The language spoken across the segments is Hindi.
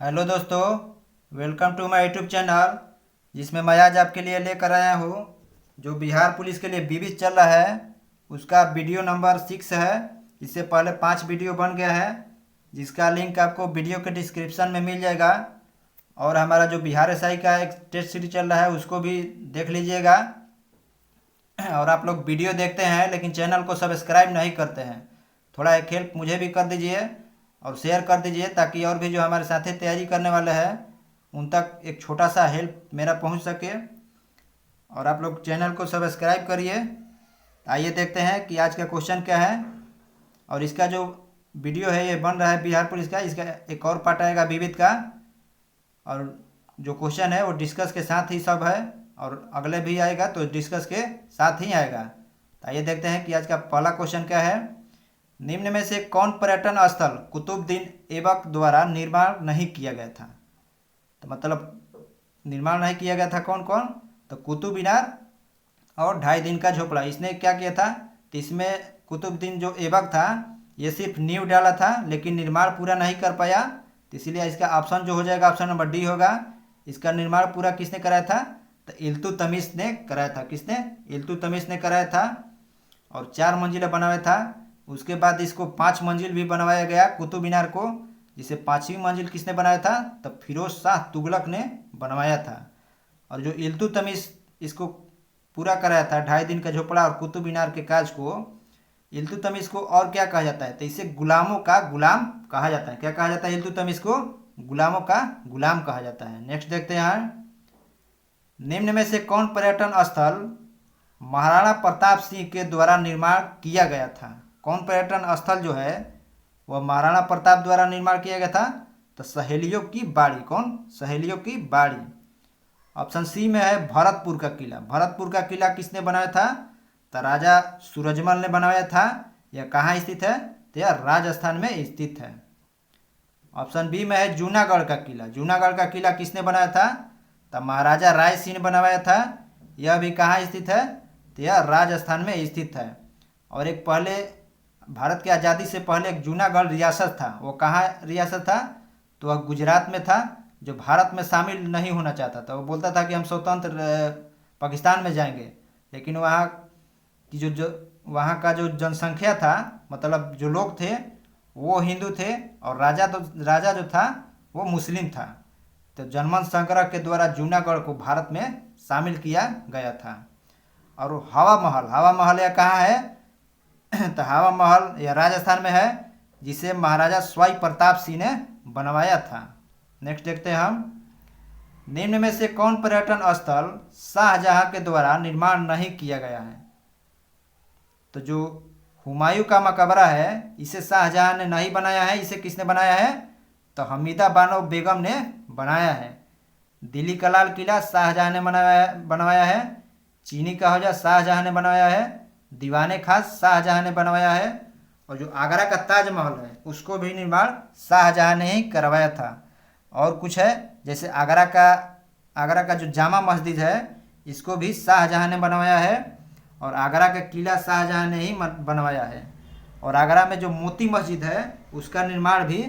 हेलो दोस्तों, welcome to my YouTube channel. जिसमें मैं आज आपके लिए लेकर आया हूँ जो बिहार पुलिस के लिए बीबीस चल रहा है उसका वीडियो नंबर 6 है। इससे पहले 5 वीडियो बन गया है जिसका लिंक आपको वीडियो के डिस्क्रिप्शन में मिल जाएगा। और हमारा जो बिहार एसआई का एक टेस्ट सीरीज चल रहा है उसको भी देख लीजिएगा। और आप लोग वीडियो देखते हैं लेकिन चैनल को सब्सक्राइब नहीं करते हैं, थोड़ा एक हेल्प मुझे भी कर दीजिए और शेयर कर दीजिए ताकि और भी जो हमारे साथी तैयारी करने वाले हैं उन तक एक छोटा सा हेल्प मेरा पहुंच सके। और आप लोग चैनल को सब्सक्राइब करिए। आइए देखते हैं कि आज का क्वेश्चन क्या है। और इसका जो वीडियो है ये बन रहा है बिहार पुलिस का, इसका एक और पार्ट आएगा विविध का। और जो क्वेश्चन है वो डिस्कस के साथ ही सब है और अगले भी आएगा तो डिस्कस के साथ ही आएगा। तो आइए देखते हैं कि आज का पहला क्वेश्चन क्या है। निम्न में से कौन पर्यटन स्थल कुतुबुद्दीन ऐबक द्वारा निर्माण नहीं किया गया था? तो मतलब निर्माण नहीं किया गया था कौन कौन? तो कुतुब मीनार और 2.5 दिन का झोपड़ा। इसने क्या किया था? तो इसमें कुतुबुद्दीन जो ऐबक था ये सिर्फ नींव डाला था लेकिन निर्माण पूरा नहीं कर पाया। तो इसीलिए इसका ऑप्शन जो हो जाएगा ऑप्शन नंबर डी होगा। इसका निर्माण पूरा किसने कराया था? तो इल्तुतमिश ने कराया था। किसने? इल्तुतमिश ने कराया था। और 4 मंजिला बनवाया था। उसके बाद इसको 5 मंजिल भी बनवाया गया कुतुब मीनार को, जिसे 5वीं मंजिल किसने बनाया था? तब फिरोज शाह तुगलक ने बनवाया था। और जो इल्तुतमिश इसको पूरा कराया था 2.5 दिन का झोपड़ा और कुतुब मीनार के काज को, इल्तुतमिश को और क्या कहा जाता है? तो इसे गुलामों का गुलाम कहा जाता है। क्या कहा जाता है? इल्तुतमिश को गुलामों का गुलाम कहा जाता है। नेक्स्ट देखते हैं। निम्न में से कौन पर्यटन स्थल महाराणा प्रताप सिंह के द्वारा निर्माण किया गया था? कौन पर्यटन स्थल जो है वह महाराणा प्रताप द्वारा निर्माण किया गया था? तो सहेलियों की बाड़ी। कौन? सहेलियों की बाड़ी। ऑप्शन सी में है भरतपुर का किला। भरतपुर का किला किसने बनाया था? तो राजा सूरजमल ने बनाया था। यह कहाँ स्थित है? तो यह राजस्थान में स्थित है। ऑप्शन बी में है जूनागढ़ का किला। जूनागढ़ का किला किसने बनाया था? तो महाराजा राय सिंह ने बनवाया था। यह भी कहाँ स्थित है? तो यह राजस्थान में स्थित है। और एक पहले भारत की आज़ादी से पहले एक जूनागढ़ रियासत था, वो कहाँ रियासत था? तो वह गुजरात में था, जो भारत में शामिल नहीं होना चाहता था। वो बोलता था कि हम स्वतंत्र पाकिस्तान में जाएंगे। लेकिन वहाँ की जो वहाँ का जो जनसंख्या था, मतलब जो लोग थे वो हिंदू थे और राजा जो था वो मुस्लिम था। तो जनमत संग्रह के द्वारा जूनागढ़ को भारत में शामिल किया गया था। और हवा महल यह कहाँ है? तो हवा महल यह राजस्थान में है, जिसे महाराजा स्वाई प्रताप सिंह ने बनवाया था। नेक्स्ट देखते हैं हम। निम्न में से कौन पर्यटन स्थल शाहजहां के द्वारा निर्माण नहीं किया गया है? तो जो हुमायूं का मकबरा है इसे शाहजहां ने नहीं बनाया है। इसे किसने बनाया है? तो हमीदा बानो बेगम ने बनाया है। दिल्ली का लाल किला शाहजहां ने बनवाया है। चीनी का हौजा शाहजहां ने बनवाया है। दीवाने खास शाहजहां ने बनवाया है। और जो आगरा का ताजमहल है उसको भी निर्माण शाहजहां ने ही करवाया था। और कुछ है जैसे आगरा का जो जामा मस्जिद है इसको भी शाहजहां ने बनवाया है। और आगरा का किला शाहजहां ने ही बनवाया है। और आगरा में जो मोती मस्जिद है उसका निर्माण भी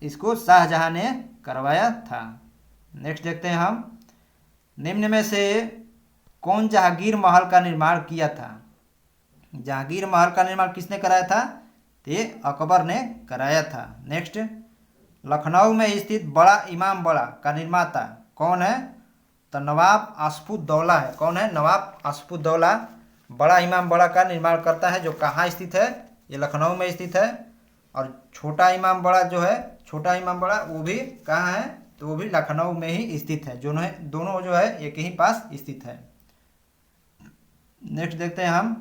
इसको शाहजहां ने करवाया था। नेक्स्ट देखते हैं हम। निम्न में से कौन जहांगीर महल का निर्माण किया था? जहांगीर महल का निर्माण किसने कराया था? ये अकबर ने कराया था। नेक्स्ट, लखनऊ में स्थित बड़ा इमाम बड़ा का निर्माता कौन है? तो नवाब आसफुद्दौला है। कौन है? नवाब आसफुद्दौला बड़ा इमाम बड़ा का निर्माण करता है, जो कहाँ स्थित है? ये लखनऊ में स्थित है। और छोटा इमाम बड़ा जो है, छोटा इमाम बड़ा वो भी कहाँ है? तो वो भी लखनऊ में ही स्थित है। दोनों जो है एक ही पास स्थित है। नेक्स्ट देखते हैं हम।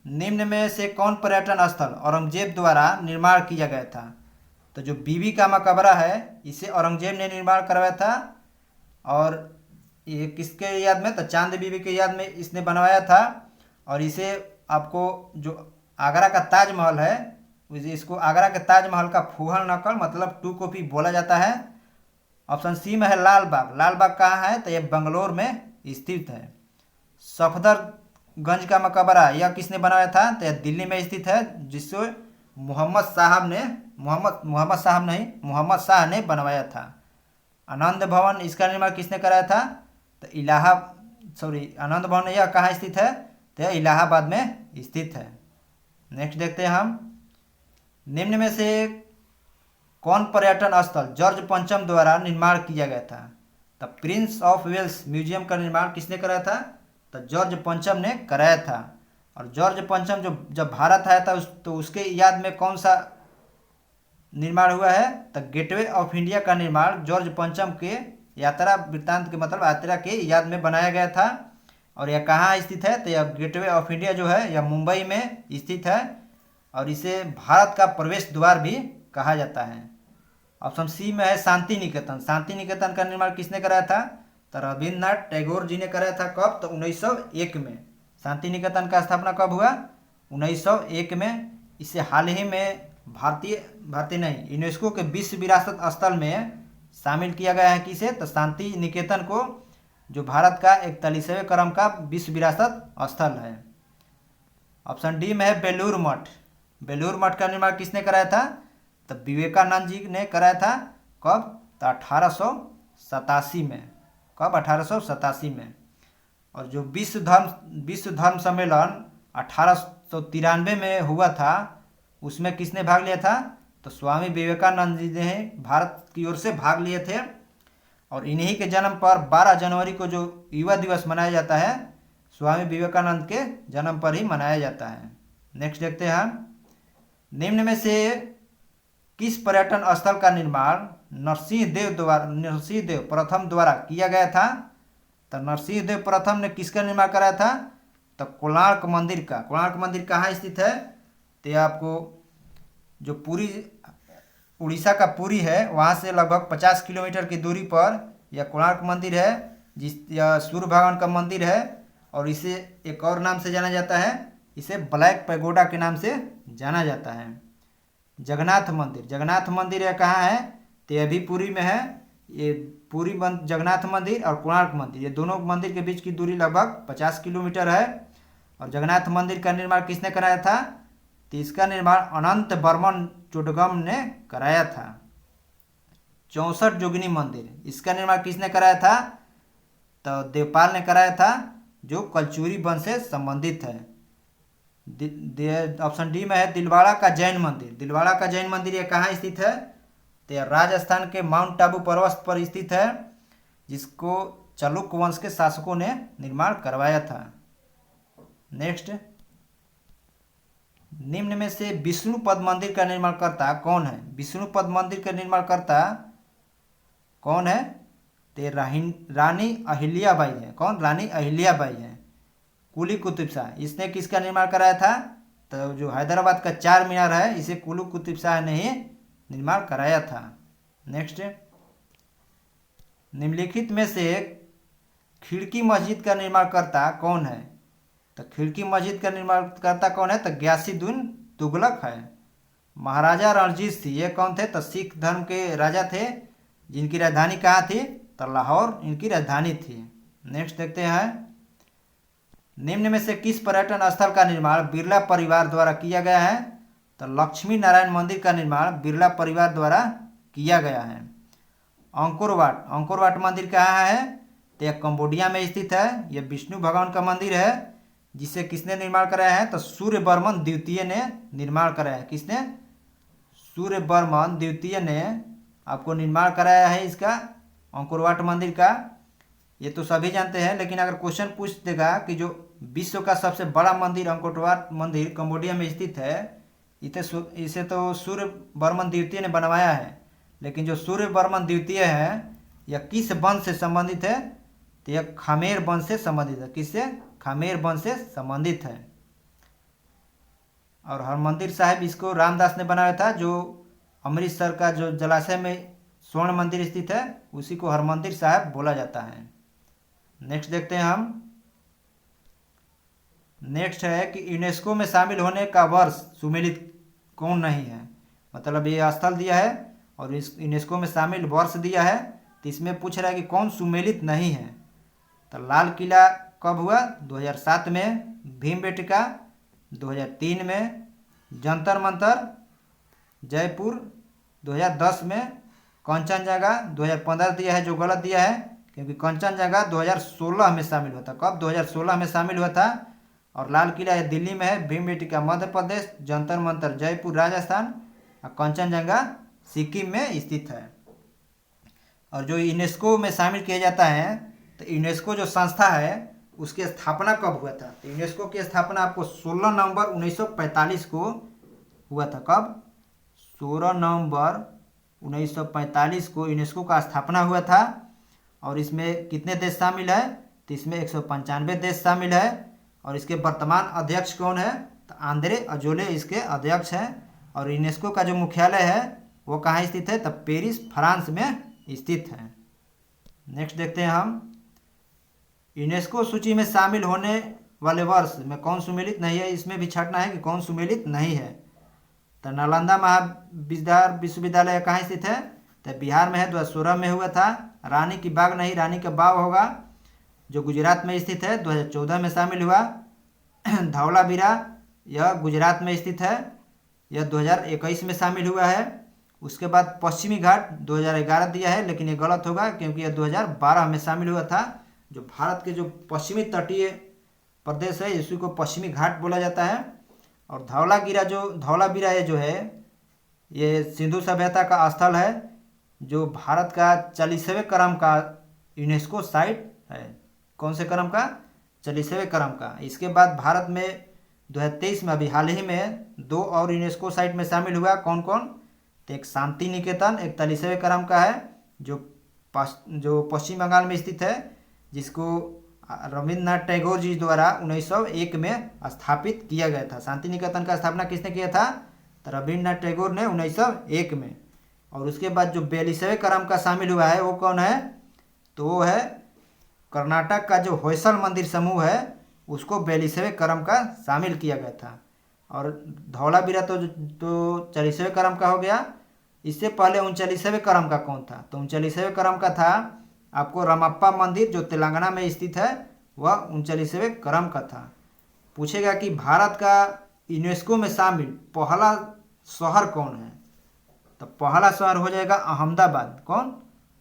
निम्न में से कौन पर्यटन स्थल औरंगजेब द्वारा निर्माण किया गया था? तो जो बीबी का मकबरा है इसे औरंगजेब ने निर्माण करवाया था। और ये किसके याद में? तो चांद बीबी के याद में इसने बनवाया था। और इसे आपको जो आगरा का ताजमहल है इसको आगरा के ताजमहल का फूहड़ नकल मतलब 2 कॉपी बोला जाता है। ऑप्शन सी में है लाल बाग। लाल बाग कहाँ है? तो ये बंगलोर में स्थित है। सफदर गंज का मकबरा यह किसने बनाया था? तो यह दिल्ली में स्थित है, जिससे मोहम्मद शाह ने बनवाया था। आनंद भवन, इसका निर्माण किसने कराया था? तो आनंद भवन यह कहाँ स्थित है? तो यह इलाहाबाद में स्थित है। नेक्स्ट देखते हैं हम, निम्न में से कौन पर्यटन स्थल जॉर्ज पंचम द्वारा निर्माण किया गया था? तो प्रिंस ऑफ वेल्स म्यूजियम का निर्माण किसने कराया था? तो जॉर्ज पंचम ने कराया था। और जॉर्ज पंचम जब भारत आया था तो उसके याद में कौन सा निर्माण हुआ है? तो गेटवे ऑफ इंडिया का निर्माण जॉर्ज पंचम के यात्रा वृत्तांत के मतलब यात्रा के याद में बनाया गया था। और यह कहाँ स्थित है? तो यह गेटवे ऑफ इंडिया जो है यह मुंबई में स्थित है, और इसे भारत का प्रवेश द्वार भी कहा जाता है। ऑप्शन सी में है शांति निकेतन। शांति निकेतन का निर्माण किसने कराया था? तो रविन्द्रनाथ टैगोर जी ने कराया था। कब? तो 1901 में। शांति निकेतन का स्थापना कब हुआ? 1901 में। इसे हाल ही में भारतीय नहीं, यूनेस्को के विश्व विरासत स्थल में शामिल किया गया है। किसे? तो शांति निकेतन को, जो भारत का 41वें क्रम का विश्व विरासत स्थल है। ऑप्शन डी में है बेलूर मठ। बेलूर मठ का निर्माण किसने कराया था? तो विवेकानंद जी ने कराया था। कब? तो 1887 में। कब? 1887 में। और जो विश्व धर्म सम्मेलन 1893 में हुआ था, उसमें किसने भाग लिया था? तो स्वामी विवेकानंद जी ने भारत की ओर से भाग लिए थे। और इन्हीं के जन्म पर 12 जनवरी को जो युवा दिवस मनाया जाता है, स्वामी विवेकानंद के जन्म पर ही मनाया जाता है। नेक्स्ट देखते हैं हम, निम्न में से किस पर्यटन स्थल का निर्माण नरसिंह देव प्रथम द्वारा किया गया था? तो नरसिंह देव प्रथम ने किसका निर्माण कराया था? तो कोणार्क मंदिर का। कोणार्क मंदिर कहाँ स्थित है? तो यह आपको जो पुरी, उड़ीसा का पुरी है, वहाँ से लगभग 50 किलोमीटर की दूरी पर यह कोणार्क मंदिर है, यह सूर्य भगवान का मंदिर है। और इसे एक और नाम से जाना जाता है, इसे ब्लैक पैगोडा के नाम से जाना जाता है। जगन्नाथ मंदिर यह कहाँ है? तो यह भी पुरी में है। ये पुरी जगन्नाथ मंदिर और कोणार्क मंदिर, ये दोनों मंदिर के बीच की दूरी लगभग 50 किलोमीटर है। और जगन्नाथ मंदिर का निर्माण किसने कराया था? तो इसका निर्माण अनंत बर्मन चोडगम ने कराया था। 64 जोगिनी मंदिर, इसका निर्माण किसने कराया था? तो देवपाल ने कराया था, जो कलचुरी वंश से संबंधित है। ऑप्शन डी में है दिलवाड़ा का जैन मंदिर। दिलवाड़ा का जैन मंदिर ये कहाँ स्थित है? तो यह राजस्थान के माउंट आबू पर्वत पर स्थित है, जिसको चालुक्य वंश के शासकों ने निर्माण करवाया था। नेक्स्ट, निम्न में से विष्णुपद मंदिर का निर्माणकर्ता कौन है? विष्णुपद मंदिर का निर्माणकर्ता कौन है? तो रानी अहिल्याबाई है। कौन? रानी अहिल्याबाई है। कुली कुतुब शाह, इसने किसका निर्माण कराया था? तो जो हैदराबाद का चार मीनार है, इसे कुली कुतुब शाह ने ही निर्माण कराया था। नेक्स्ट, निम्नलिखित में से खिड़की मस्जिद का निर्माणकर्ता कौन है? तो खिड़की मस्जिद का निर्माणकर्ता कौन है? तो गयासुद्दीन तुगलक है। महाराजा रणजीत सिंह ये कौन थे? तो सिख धर्म के राजा थे, जिनकी राजधानी कहाँ थी? तो लाहौर इनकी राजधानी थी। नेक्स्ट देखते हैं, निम्न में से किस पर्यटन स्थल का निर्माण बिरला परिवार द्वारा किया गया है? तो लक्ष्मी नारायण मंदिर का निर्माण बिरला परिवार द्वारा किया गया है। अंकोरवाट मंदिर कहाँ है? तो यह कंबोडिया में स्थित है। यह विष्णु भगवान का मंदिर है, जिसे किसने निर्माण कराया है? तो सूर्यवर्मन द्वितीय ने निर्माण कराया है। किसने? सूर्यवर्मन द्वितीय ने आपको निर्माण कराया है इसका, अंकोरवाट मंदिर का। ये तो सभी जानते हैं, लेकिन अगर क्वेश्चन पूछ देगा कि जो विश्व का सबसे बड़ा मंदिर अंकोरवाट मंदिर कंबोडिया में स्थित है, इसे तो सूर्यवर्मन द्वितीय ने बनवाया है। लेकिन जो सूर्यवर्मन द्वितीय है, यह किस वंश से संबंधित है? तो यह खामेर वंश से संबंधित है। किससे? खामेर वंश से संबंधित है। और हरमंदिर साहिब इसको रामदास ने बनाया था। जो अमृतसर का जो जलाशय में स्वर्ण मंदिर स्थित है, उसी को हरमंदिर साहिब बोला जाता है। नेक्स्ट देखते हैं हम, नेक्स्ट है कि यूनेस्को में शामिल होने का वर्ष सुमेलित कौन नहीं है? मतलब ये स्थल दिया है और इस यूनेस्को में शामिल वर्ष दिया है, तो इसमें पूछ रहा है कि कौन सुमेलित नहीं है। तो लाल किला कब हुआ? 2007 में। भीमबेटका 2003 में, जंतर मंतर जयपुर 2010 में, कंचनजंगा 2015 दिया है जो गलत दिया है, क्योंकि कंचनजंगा 2016 में शामिल हुआ था। कब? 2016 में शामिल हुआ था। और लाल किला ये दिल्ली में है, भीमबेटका मध्य प्रदेश, जंतर मंतर जयपुर राजस्थान और कंचनजंगा सिक्किम में स्थित है। और जो यूनेस्को में शामिल किया जाता है, तो यूनेस्को जो संस्था है उसकी स्थापना कब हुआ था? तो यूनेस्को की स्थापना आपको 16 नवंबर 1945 को हुआ था। कब? 16 नवंबर 1945 को यूनेस्को का स्थापना हुआ था। और इसमें कितने देश शामिल है? तो इसमें 195 देश शामिल है। और इसके वर्तमान अध्यक्ष कौन है? तो आंद्रे अजोले इसके अध्यक्ष हैं। और यूनेस्को का जो मुख्यालय है वो कहाँ स्थित है? तो पेरिस फ्रांस में स्थित है। नेक्स्ट देखते हैं हम, यूनेस्को सूची में शामिल होने वाले वर्ष में कौन सुमेलित नहीं है? इसमें भी छांटना है कि कौन सुमेलित नहीं है। तो नालंदा विश्वविद्यालय कहाँ स्थित है? तो बिहार में है, 2016 में हुआ था। रानी की बाग नहीं, रानी का बाग होगा, जो गुजरात में स्थित है, 2014 में शामिल हुआ। धौलावीरा यह गुजरात में स्थित है, यह 2021 में शामिल हुआ है। उसके बाद पश्चिमी घाट 2011 दिया है, लेकिन ये गलत होगा क्योंकि यह 2012 में शामिल हुआ था। जो भारत के जो पश्चिमी तटीय प्रदेश है इसी को पश्चिमी घाट बोला जाता है। और धौलावीरा ये जो है ये सिंधु सभ्यता का स्थल है, जो भारत का 40वें क्रम का यूनेस्को साइट है। कौन से क्रम का? 40वें क्रम का। इसके बाद भारत में 2023 में, अभी हाल ही में, 2 और यूनेस्को साइट में शामिल हुआ। कौन कौन? तो एक शांति निकेतन 41वें क्रम का है, जो पश्चिम बंगाल में स्थित है, जिसको रविंद्रनाथ टैगोर जी द्वारा 1901 में स्थापित किया गया था। शांति निकेतन का स्थापना किसने किया था? तो रविंद्रनाथ टैगोर ने 1901 में। और उसके बाद जो 42वें क्रम का शामिल हुआ है वो कौन है? तो वो है कर्नाटक का जो होयसल मंदिर समूह है, उसको 42वें क्रम का शामिल किया गया था। और धौलावीरा तो 40वें क्रम का हो गया। इससे पहले 39वें क्रम का कौन था? तो 39वें क्रम का था आपको रामप्पा मंदिर, जो तेलंगाना में स्थित है, वह 39वें क्रम का था। पूछेगा कि भारत का यूनेस्को में शामिल पहला शहर कौन है? तो पहला शहर हो जाएगा अहमदाबाद। कौन?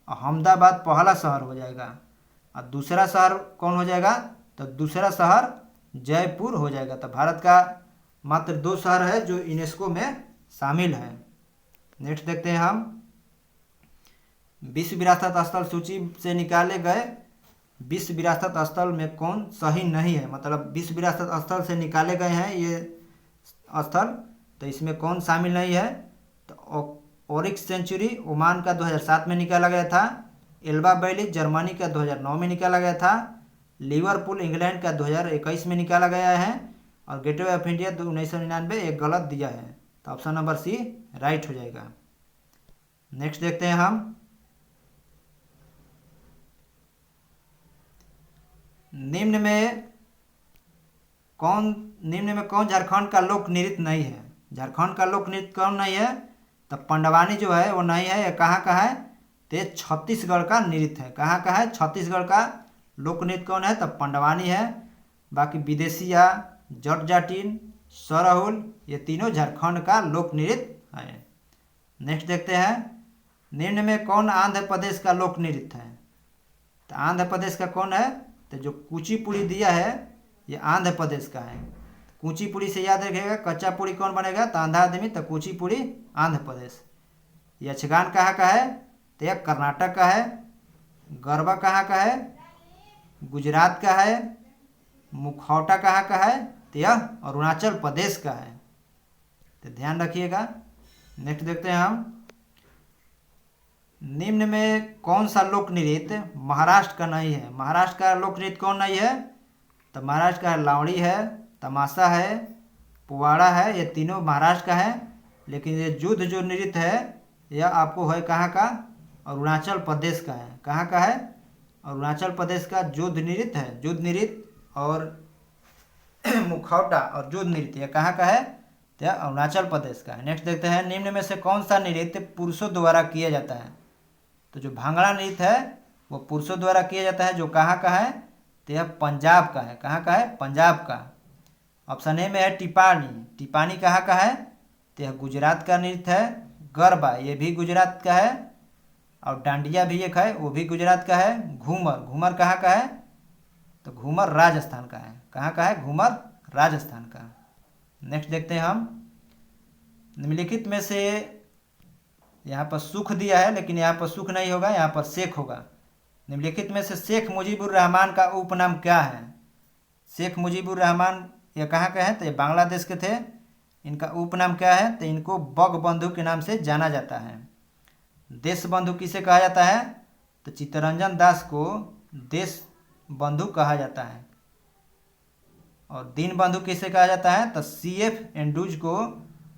अहमदाबाद पहला शहर हो जाएगा। और दूसरा शहर कौन हो जाएगा? तो दूसरा शहर जयपुर हो जाएगा। तो भारत का मात्र 2 शहर है जो यूनेस्को में शामिल है। नेक्स्ट देखते हैं हम, विश्व विरासत स्थल सूची से निकाले गए विश्व विरासत स्थल में कौन सही नहीं है? मतलब विश्व विरासत स्थल से निकाले गए हैं ये स्थल, तो इसमें कौन शामिल नहीं है? तो ओरिक सेंचुरी ओमान का 2007 में निकाला गया था। एल्बा वैली जर्मनी का 2009 में निकाला गया था। लिवरपूल इंग्लैंड का 2021 में निकाला गया है। और गेटवे ऑफ इंडिया 1999 एक गलत दिया है। तो ऑप्शन नंबर सी राइट हो जाएगा। नेक्स्ट देखते हैं हम, निम्न में कौन झारखंड का लोक नृत्य नहीं है? झारखंड का लोक नृत्य कौन नहीं है? तो पंडवानी जो है वो नहीं है। ये कहाँ का है? तो छत्तीसगढ़ का नृत्य है। कहाँ का है? छत्तीसगढ़ का लोक नृत्य कौन है? तो पंडवानी है। बाकी विदेशिया, जट जाटिन, सरहुल, ये तीनों झारखंड का लोक नृत्य है। नेक्स्ट देखते हैं, निम्न में कौन आंध्र प्रदेश का लोक नृत्य है? तो आंध्र प्रदेश का कौन है? तो जो कुचिपुड़ी दिया है ये आंध्र प्रदेश का है। कुचिपुड़ी से याद रखिएगा, कच्चा पूड़ी कौन बनेगा? तो आंधा आदमी। तो कुचिपुड़ी आंध्र प्रदेश। यक्षगान कहाँ का है? तो यह कर्नाटक का है। गरबा कहाँ का है? गुजरात का है। मुखौटा कहाँ का है? तो यह अरुणाचल प्रदेश का है। तो ध्यान रखिएगा। नेक्स्ट देखते हैं हम, निम्न में कौन सा लोक नृत्य महाराष्ट्र का नहीं है? महाराष्ट्र का लोक नृत्य कौन नहीं है? तो महाराष्ट्र का लावड़ी है, तमाशा है, पुवाड़ा है, ये तीनों महाराष्ट्र का है। लेकिन ये युद्ध जो नृत्य है यह आपको है कहाँ का? अरुणाचल प्रदेश का है। कहाँ का है? अरुणाचल प्रदेश का युद्ध नृत्य है। युद्ध नृत्य और मुखौटा और युद्ध नृत्य यह कहाँ का है? तो अरुणाचल प्रदेश का है। नेक्स्ट देखते हैं, निम्न में से कौन सा नृत्य पुरुषों द्वारा किया जाता है? तो जो भांगड़ा नृत्य है वो पुरुषों द्वारा किया जाता है। जो कहाँ का है? तो यह पंजाब का है। कहाँ का है? पंजाब का। ऑप्शन ए में है टिपानी। टिपानी कहाँ का है? तो यह गुजरात का नृत्य है। गरबा ये भी गुजरात का है। और डांडिया भी एक है, वो भी गुजरात का है। घूमर, घूमर कहाँ का है? तो घूमर राजस्थान का है। कहाँ का है? घूमर राजस्थान का। नेक्स्ट देखते हैं हम, निम्नलिखित में से, यहाँ पर सुख दिया है लेकिन यहाँ पर सुख नहीं होगा, यहाँ पर शेख होगा। निम्नलिखित में से शेख मुजीबुर रहमान का उपनाम क्या है? शेख मुजीबुर रहमान ये कहाँ के हैं? तो ये बांग्लादेश के थे। इनका उपनाम क्या है? तो इनको बंगबंधु के नाम से जाना जाता है। देश बंधु किसे कहा जाता है? तो चित्तरंजन दास को देश बंधु कहा जाता है। और दीन बंधु किसे कहा जाता है? तो CF एंड्रूज को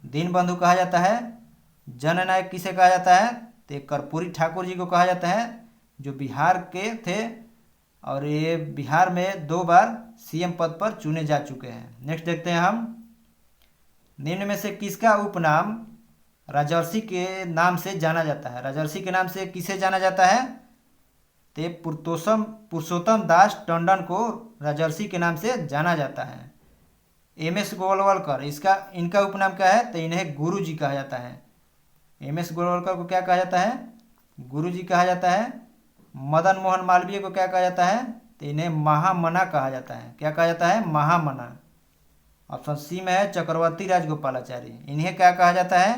दीन बंधु कहा जाता है। जननायक किसे कहा जाता है? तो कर्पूरी ठाकुर जी को कहा जाता है, जो बिहार के थे और ये बिहार में 2 बार CM पद पर चुने जा चुके हैं। नेक्स्ट देखते हैं हम, निम्न में से किसका उपनाम राजर्षि के नाम से जाना जाता है? राजर्षि के नाम से किसे जाना जाता है? ते पुरुषोत्तम दास टंडन को राजर्षि के नाम से जाना जाता है। MS गोलवलकर इनका उपनाम क्या है? तो इन्हें गुरु जी कहा जाता है। MS गोलवलकर को क्या कहा जाता है? गुरु जी कहा जाता है। मदन मोहन मालवीय को क्या कहा जाता है? तो इन्हें महामना कहा जाता है। क्या कहा जाता है? महामना। ऑप्शन सी में है चक्रवर्ती राजगोपालाचारी। इन्हें क्या कहा जाता है?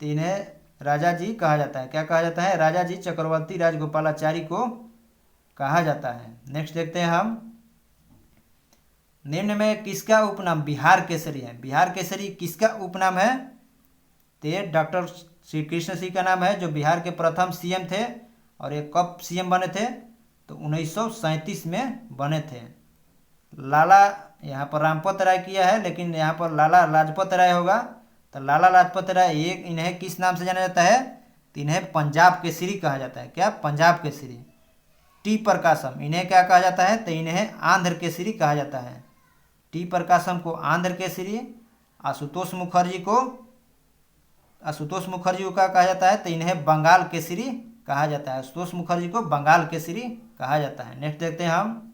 तो इन्हें राजा जी कहा जाता है। क्या कहा जाता है? राजा जी चक्रवर्ती राजगोपालाचारी को कहा जाता है। नेक्स्ट देखते हैं हम, निम्न में किसका उपनाम बिहार केसरी है? बिहार केसरी किसका उपनाम है? तो डॉक्टर श्री कृष्ण सिंह का नाम है, जो बिहार के प्रथम CM थे। और ये कब CM बने थे? तो 1937 में बने थे। लाला यहाँ पर रामपत राय किया है, लेकिन यहाँ पर लाला लाजपत राय होगा। तो लाला लाजपत राय ये इन्हें किस नाम से जाना जाता है? तो इन्हें पंजाब केसरी कहा जाता है। क्या? पंजाब केसरी। टी प्रकाशम इन्हें क्या कहा जाता है? तो इन्हें आंध्र केसरी कहा जाता है। टी प्रकाशम को आंध्र केसरी, आशुतोष मुखर्जी को क्या कहा जाता है? तो इन्हें बंगाल केसरी कहा जाता है। आशुतोष मुखर्जी को बंगाल केसरी कहा जाता है। नेक्स्ट देखते हैं हम,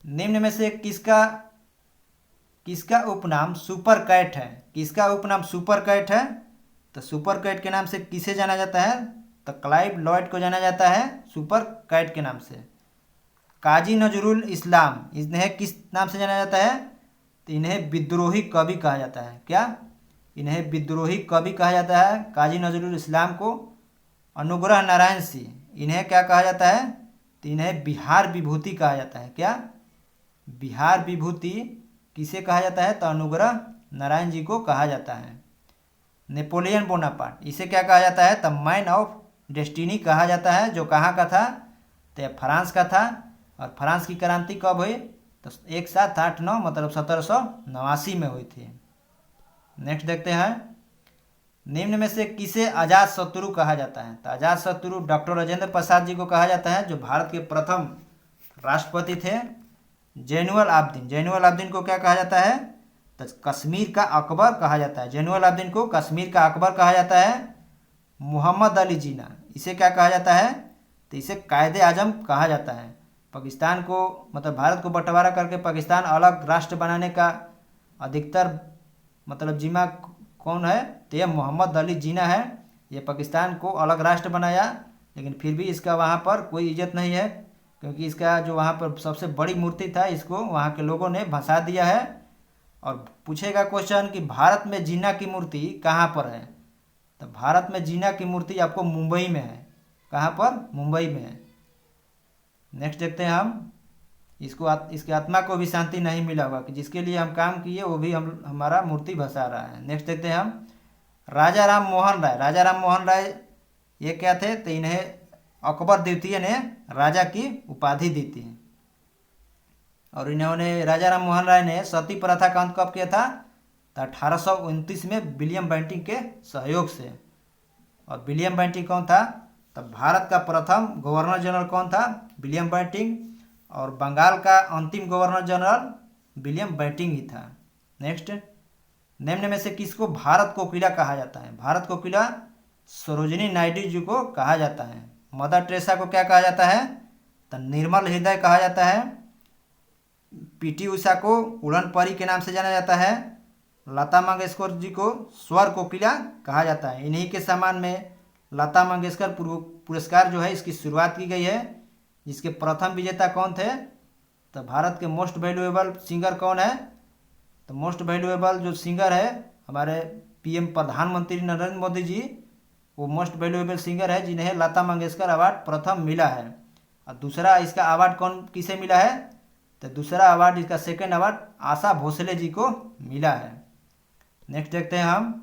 निम्न में से किसका उपनाम सुपर कैट है? किसका उपनाम सुपर कैट है? तो सुपर कैट के नाम से किसे जाना जाता है? तो क्लाइव लॉयड को जाना जाता है सुपर कैट के नाम से। काजी नजरुल इस्लाम इन्हें किस नाम से जाना जाता है? तो इन्हें विद्रोही कवि कहा जाता है। क्या? इन्हें विद्रोही कवि कहा जाता है काजी नजरुल इस्लाम को। अनुग्रह नारायण सिंह इन्हें क्या कहा जाता है? तो इन्हें बिहार विभूति कहा जाता है। क्या? बिहार विभूति किसे कहा जाता है? तो अनुग्रह नारायण जी को कहा जाता है। नेपोलियन बोनापार्ट इसे क्या कहा जाता है? तो मैन ऑफ डेस्टिनी कहा जाता है, जो कहाँ का था? तो फ्रांस का था। और फ्रांस की क्रांति कब हुई? तो 1789 मतलब 1789 में हुई थी। नेक्स्ट देखते हैं, निम्न में से किसे अजात शत्रु कहा जाता है? तो अजात शत्रु डॉक्टर राजेंद्र प्रसाद जी को कहा जाता है, जो भारत के प्रथम राष्ट्रपति थे। जैनुअल आब्दीन को क्या कहा जाता है? तो कश्मीर का अकबर कहा जाता है। जैनुअल आब्दीन को कश्मीर का अकबर कहा जाता है। मोहम्मद अली जिन्ना इसे क्या कहा जाता है? तो इसे कायदे आजम कहा जाता है। पाकिस्तान को मतलब भारत को बंटवारा करके पाकिस्तान अलग राष्ट्र बनाने का अधिकतर मतलब जिम्मा कौन है? तो यह मोहम्मद अली जिन्ना है। ये पाकिस्तान को अलग राष्ट्र बनाया, लेकिन फिर भी इसका वहाँ पर कोई इज्जत नहीं है, क्योंकि इसका जो वहाँ पर सबसे बड़ी मूर्ति था, इसको वहाँ के लोगों ने भसा दिया है। और पूछेगा क्वेश्चन कि भारत में जिन्ना की मूर्ति कहाँ पर है? तो भारत में जिन्ना की मूर्ति आपको मुंबई में है। कहाँ पर? मुंबई में है। नेक्स्ट देखते हैं हम, इसके आत्मा को भी शांति नहीं मिला होगा कि जिसके लिए हम काम किए वो भी हमारा मूर्ति भसा रहा है। नेक्स्ट देखते हैं हम, राजा राम मोहन राय ये क्या थे? तो इन्हें अकबर द्वितीय ने राजा की उपाधि दी थी। और इन्होंने राजा राम मोहन राय ने सती प्रथा का अंत कब किया था? तो 1829 में विलियम बेंटिंक के सहयोग से। और विलियम बेंटिंक कौन था? तो भारत का प्रथम गवर्नर जनरल कौन था? William Bentinck. और बंगाल का अंतिम गवर्नर जनरल विलियम बेंटिंक ही था। नेक्स्ट, निम्न में से किसको भारत कोकिला कहा जाता है? भारत कोकिला सरोजिनी नायडू जी को कहा जाता है। मदर टेरेसा को क्या कहा जाता है? तो निर्मल हृदय कहा जाता है। पीटी उषा को उड़न परी के नाम से जाना जाता है। लता मंगेशकर जी को स्वर कोकिला कहा जाता है। इन्हीं के सम्मान में लता मंगेशकर पुरस्कार जो है इसकी शुरुआत की गई है। जिसके प्रथम विजेता कौन थे? तो भारत के मोस्ट वैल्यूएबल सिंगर कौन है? तो मोस्ट वैल्यूएबल जो सिंगर है हमारे पीएम प्रधानमंत्री नरेंद्र मोदी जी, वो मोस्ट वैल्यूएबल सिंगर है जिन्हें लता मंगेशकर अवार्ड प्रथम मिला है। और दूसरा इसका अवार्ड कौन किसे मिला है? तो दूसरा अवार्ड इसका सेकंड अवार्ड आशा भोसले जी को मिला है। नेक्स्ट देखते हैं हम,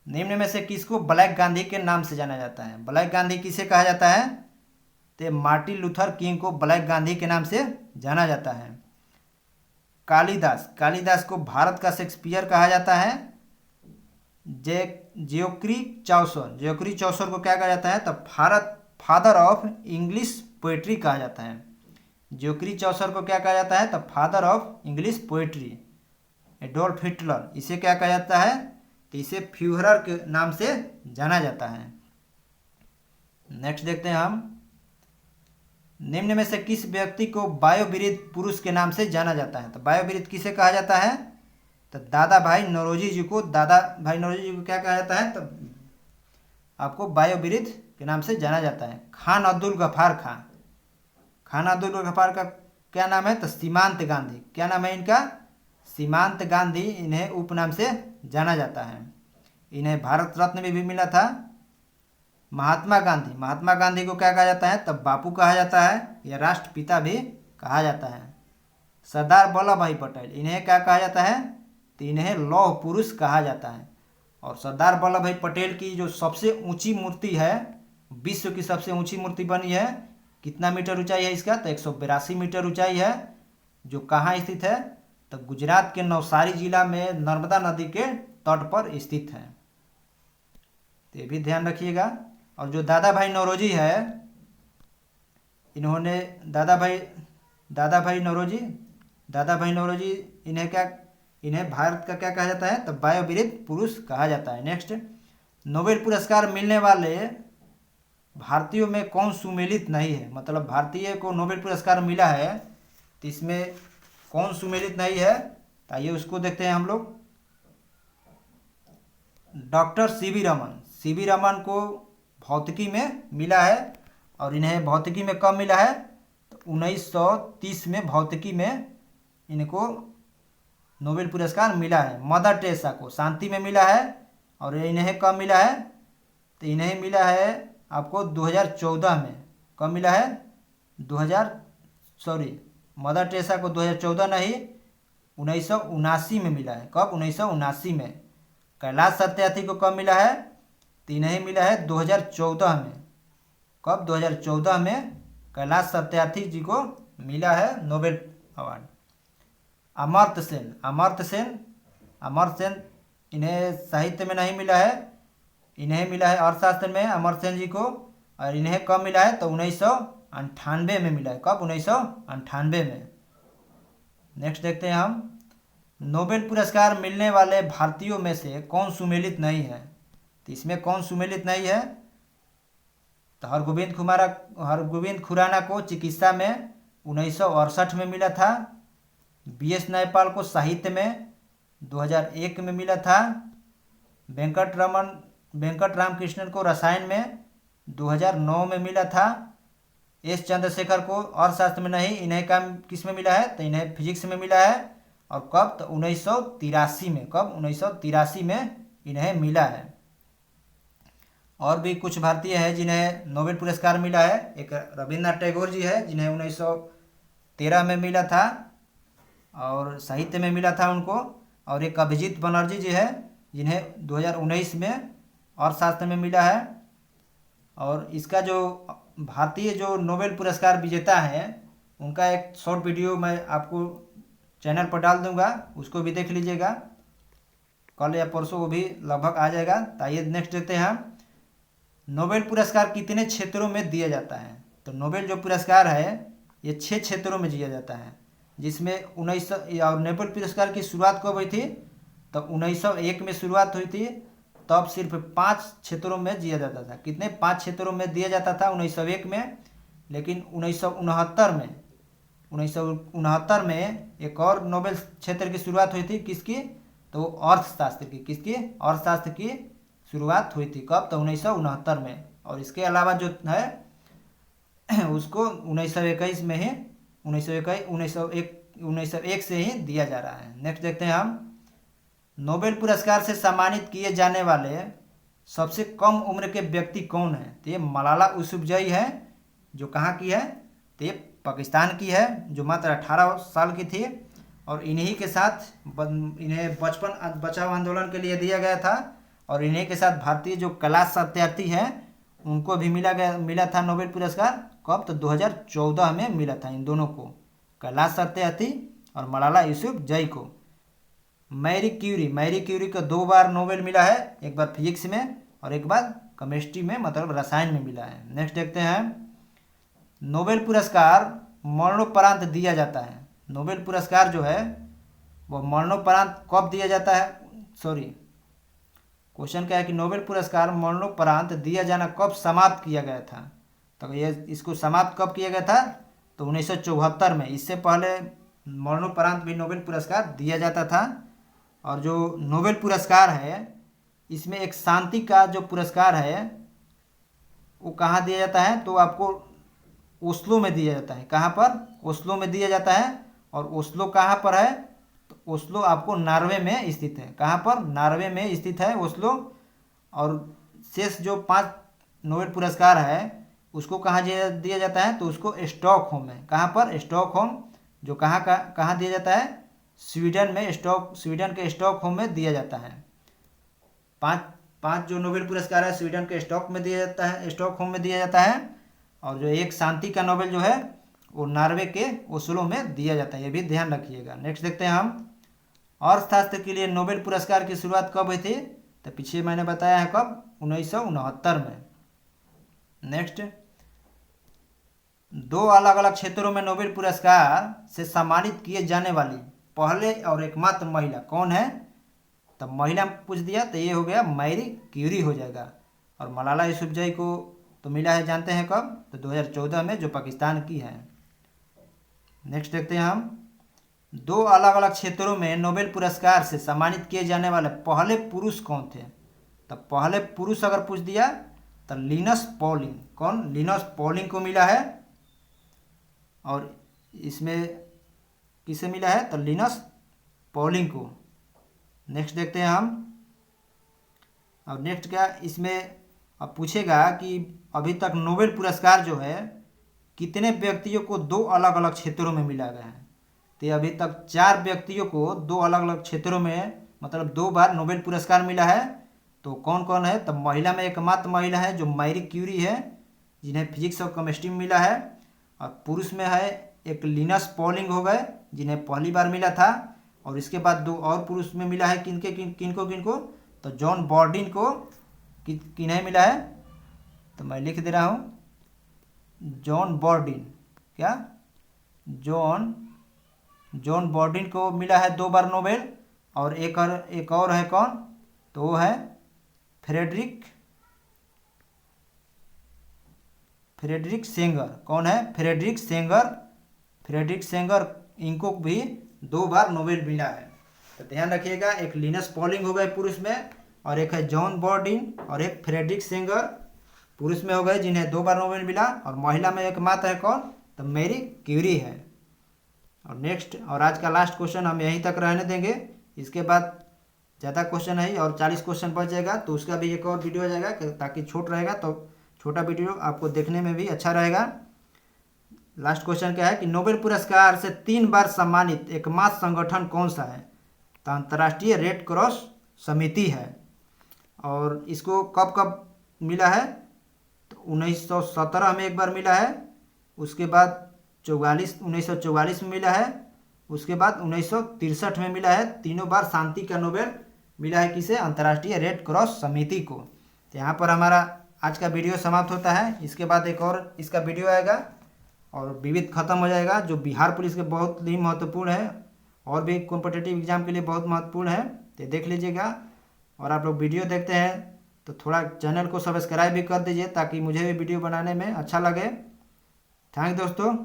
निम्न में से किसको ब्लैक गांधी के नाम से जाना जाता है? ब्लैक गांधी किसे कहा जाता है? तो मार्टिन लूथर किंग को ब्लैक गांधी के नाम से जाना जाता है। कालिदास को भारत का शेक्सपियर कहा जाता है। जियोक्री चौसर को क्या कहा जाता है? तो फादर ऑफ इंग्लिश पोएट्री कहा जाता है। जियोक्री चौसर को क्या कहा जाता है? तो father of English poetry. Adolf Hitler इसे क्या कहा जाता है? तो इसे फ्यूहरर के नाम से जाना जाता है। नेक्स्ट देखते हैं हम, निम्न में से किस व्यक्ति को बायोवीरित पुरुष के नाम से जाना जाता है? तो बायोवीरित किसे कहा जाता है? तो दादा भाई नौरोजी जी को क्या कहा जाता है? तो आपको बायोवीरित के नाम से जाना जाता है। खान अब्दुल गफ्फार का क्या नाम है? तो सीमांत गांधी। क्या नाम है इनका? सीमांत गांधी। इन्हें उपनाम से जाना जाता है। इन्हें भारत रत्न भी मिला था। महात्मा गांधी को क्या कहा जाता है? तब बापू कहा जाता है या राष्ट्रपिता भी कहा जाता है। सरदार वल्लभ भाई पटेल, इन्हें क्या कहा जाता है? तो इन्हें लौह पुरुष कहा जाता है। और सरदार वल्लभ भाई पटेल की जो सबसे ऊंची मूर्ति है, विश्व की सबसे ऊंची मूर्ति बनी है, कितना मीटर ऊंचाई है इसका? तो 182 मीटर ऊंचाई है। जो कहाँ स्थित है? तो गुजरात के नवसारी जिला में नर्मदा नदी के तट पर स्थित है। तो ये भी ध्यान रखिएगा। और जो दादा भाई नौरोजी है, इन्होंने दादा भाई नौरोजी इन्हें भारत का क्या कहा जाता है? तो बायोवीरित पुरुष कहा जाता है। नेक्स्ट, नोबेल पुरस्कार मिलने वाले भारतीयों में कौन सुमेलित नहीं है? मतलब भारतीय को नोबेल पुरस्कार मिला है तो इसमें कौन सुमेलित नहीं है? तो आइए उसको देखते हैं हम लोग। डॉक्टर सीवी रमन को भौतिकी में मिला है। और इन्हें भौतिकी में कब मिला है? तो 1930 में भौतिकी में इनको नोबेल पुरस्कार मिला है। मदर टेरेसा को शांति में मिला है। और इन्हें कब मिला है? तो इन्हें मिला है आपको 2014 में। कब मिला है? मदर टेरेसा को 2014 नहीं, 1979 में मिला है। कब? 1979 में। कैलाश सत्यार्थी को कब मिला है? तो इन्हें मिला है 2014 में। कब? 2014 में कैलाश सत्यार्थी जी को मिला है नोबेल अवार्ड। अमर्त्य सेन इन्हें साहित्य में नहीं मिला है। इन्हें मिला है अर्थशास्त्र में अमर्त्य सेन जी को। और इन्हें कब मिला है? तो 1998 में मिला है। कब? 1998 में। नेक्स्ट देखते हैं हम, नोबेल पुरस्कार मिलने वाले भारतीयों में से कौन सुमेलित नहीं है? तो इसमें कौन सुमेलित नहीं है? तो हरगोविंद खुराना को चिकित्सा में 1968 में मिला था। BS नयपाल को साहित्य में 2001 में मिला था। वेंकट रामकृष्णन को रसायन में 2009 में मिला था। S चंद्रशेखर को अर्थशास्त्र में नहीं, इन्हें किस में मिला है? तो इन्हें फिजिक्स में मिला है। और कब? तो 1983 में। कब? 1983 में इन्हें मिला है। और भी कुछ भारतीय हैं जिन्हें नोबेल पुरस्कार मिला है। एक रविन्द्रनाथ टैगोर जी है जिन्हें 1913 में मिला था और साहित्य में मिला था उनको। और एक अभिजीत बनर्जी जी है जिन्हें 2019 में अर्थशास्त्र में मिला है। और इसका जो भारतीय जो नोबेल पुरस्कार विजेता हैं उनका एक शॉर्ट वीडियो मैं आपको चैनल पर डाल दूंगा, उसको भी देख लीजिएगा। कल या परसों वो भी लगभग आ जाएगा। तो आइए नेक्स्ट देखते हैं, नोबेल पुरस्कार कितने क्षेत्रों में दिया जाता है? तो नोबेल जो पुरस्कार है ये 6 क्षेत्रों में दिया जाता है, जिसमें 1900 और नोबेल पुरस्कार की शुरुआत कब हुई थी? तो 1901 में शुरुआत हुई थी। तब सिर्फ 5 क्षेत्रों में दिया जाता था। कितने? 5 क्षेत्रों में दिया जाता था 1901 में। लेकिन 1969 1969 में एक और नोबेल क्षेत्र की शुरुआत हुई थी, किसकी? तो अर्थशास्त्र की। किसकी? अर्थशास्त्र की शुरुआत हुई थी। कब? तो 1969 में। और इसके अलावा जो है उसको 1921 में ही 1901 से ही दिया जा रहा है। नेक्स्ट देखते हैं हम, नोबेल पुरस्कार से सम्मानित किए जाने वाले सबसे कम उम्र के व्यक्ति कौन है? तो ये मलाला यूसुफजई है, जो कहाँ की है? तो ये पाकिस्तान की है, जो मात्र 18 साल की थी। और इन्हीं के साथ इन्हें बचपन बचाओ आंदोलन के लिए दिया गया था। और इन्हीं के साथ भारतीय जो कैलाश सत्यार्थी हैं उनको भी मिला था नोबेल पुरस्कार। कब? तो 2014 में मिला था इन दोनों को, कैलाश सत्यार्थी और मलाला यूसुफजई को। मैरी क्यूरी को 2 बार नोबेल मिला है, एक बार फिजिक्स में और एक बार केमिस्ट्री में, मतलब रसायन में मिला है। नेक्स्ट देखते हैं, नोबेल पुरस्कार मरणोपरांत दिया जाता है। नोबेल पुरस्कार जो है वो मरणोपरांत कब दिया जाता है? क्वेश्चन क्या है कि नोबेल पुरस्कार मरणोपरांत दिया जाना कब समाप्त किया गया था? तो ये इसको समाप्त कब किया गया था? तो 1974 में। इससे पहले मरणोपरांत भी नोबेल पुरस्कार दिया जाता था। और जो नोबेल पुरस्कार है इसमें एक शांति का जो पुरस्कार है वो कहाँ दिया जाता है? तो आपको ओस्लो में दिया जाता है। कहाँ पर? ओस्लो में दिया जाता है। और ओस्लो कहाँ पर है? तो ओस्लो आपको नॉर्वे में स्थित है। कहाँ पर? नॉर्वे में स्थित है ओस्लो। और शेष जो 5 नोबेल पुरस्कार है उसको कहाँ दिया जाता है? तो उसको स्टॉकहोम में। कहाँ पर? स्टॉकहोम, जो कहाँ दिया जाता है? स्वीडन में। स्वीडन के स्टॉकहोम में दिया जाता है। 5 जो नोबेल पुरस्कार है स्वीडन के स्टॉकहोम में दिया जाता है। और जो एक शांति का नोबेल जो है वो नॉर्वे के ओस्लो में दिया जाता है, ये भी ध्यान रखिएगा। नेक्स्ट देखते हैं हम, अर्थशास्त्र के लिए नोबेल पुरस्कार की शुरुआत कब हुई थी? तो पीछे मैंने बताया है कब? 1969 में। नेक्स्ट, 2 अलग अलग क्षेत्रों में नोबेल पुरस्कार से सम्मानित किए जाने वाली पहले और एकमात्र महिला कौन है? तब महिला पूछ दिया तो ये हो गया मैरी क्यूरी हो जाएगा। और मलाला यूसुफजई को तो मिला है, जानते हैं कब? तो 2014 में, जो पाकिस्तान की है। नेक्स्ट देखते हैं हम, 2 अलग अलग क्षेत्रों में नोबेल पुरस्कार से सम्मानित किए जाने वाले पहले पुरुष कौन थे? तब पहले पुरुष अगर पूछ दिया तो लिनस पॉलिंग। कौन? लिनस पॉलिंग को मिला है। और इसमें किसे मिला है? तो लिनस पॉलिंग को। नेक्स्ट देखते हैं हम, अब नेक्स्ट क्या इसमें अब पूछेगा कि अभी तक नोबेल पुरस्कार जो है कितने व्यक्तियों को 2 अलग अलग क्षेत्रों में मिला गया है? तो अभी तक 4 व्यक्तियों को 2 अलग अलग क्षेत्रों में, मतलब 2 बार नोबेल पुरस्कार मिला है। तो कौन कौन है? तो महिला में एकमात्र महिला है जो मैरी क्यूरी है, जिन्हें फिजिक्स और केमिस्ट्री में मिला है। और पुरुष में है एक लिनस पॉलिंग हो गए, जिन्हें पहली बार मिला था। और इसके बाद 2 और पुरुष में मिला है, किनको? तो जॉन बॉर्डिन को किन्हें मिला है? तो मैं लिख दे रहा हूँ, जॉन बॉर्डिन। क्या? जॉन बॉर्डिन को मिला है 2 बार नोबेल। और एक और है कौन? तो वो है फ्रेडरिक सेंगर। कौन है? फ्रेडरिक सेंगर, इनको भी 2 बार नोबेल मिला है। तो ध्यान रखिएगा, एक लिनस पॉलिंग हो गए पुरुष में, और एक है जॉन बॉर्डिन, और एक फ्रेडरिक सेंगर पुरुष में हो गए, जिन्हें 2 बार नोबेल मिला। और महिला में एकमात्र है कौन? तो मैरी क्यूरी है। और नेक्स्ट और आज का लास्ट क्वेश्चन हम यहीं तक रहने देंगे। इसके बाद ज़्यादा क्वेश्चन है और 40 क्वेश्चन बच जाएगा, तो उसका भी एक और वीडियो आ जाएगा, ताकि छोट रहेगा तो छोटा वीडियो आपको देखने में भी अच्छा रहेगा। लास्ट क्वेश्चन क्या है कि नोबेल पुरस्कार से 3 बार सम्मानित एकमात्र संगठन कौन सा है? तो अंतर्राष्ट्रीय रेड क्रॉस समिति है। और इसको कब कब मिला है? तो 1917 में एक बार मिला है, उसके बाद 1944 में मिला है, उसके बाद 1963 में मिला है। तीनों बार शांति का नोबेल मिला है किसे? अंतर्राष्ट्रीय रेड क्रॉस समिति को। तो यहाँ पर हमारा आज का वीडियो समाप्त होता है। इसके बाद एक और इसका वीडियो आएगा और विविध खत्म हो जाएगा, जो बिहार पुलिस के बहुत ही महत्वपूर्ण है और भी कॉम्पिटिटिव एग्जाम के लिए बहुत महत्वपूर्ण है। तो देख लीजिएगा। और आप लोग वीडियो देखते हैं तो थोड़ा चैनल को सब्सक्राइब भी कर दीजिए, ताकि मुझे भी वीडियो बनाने में अच्छा लगे। थैंक दोस्तों।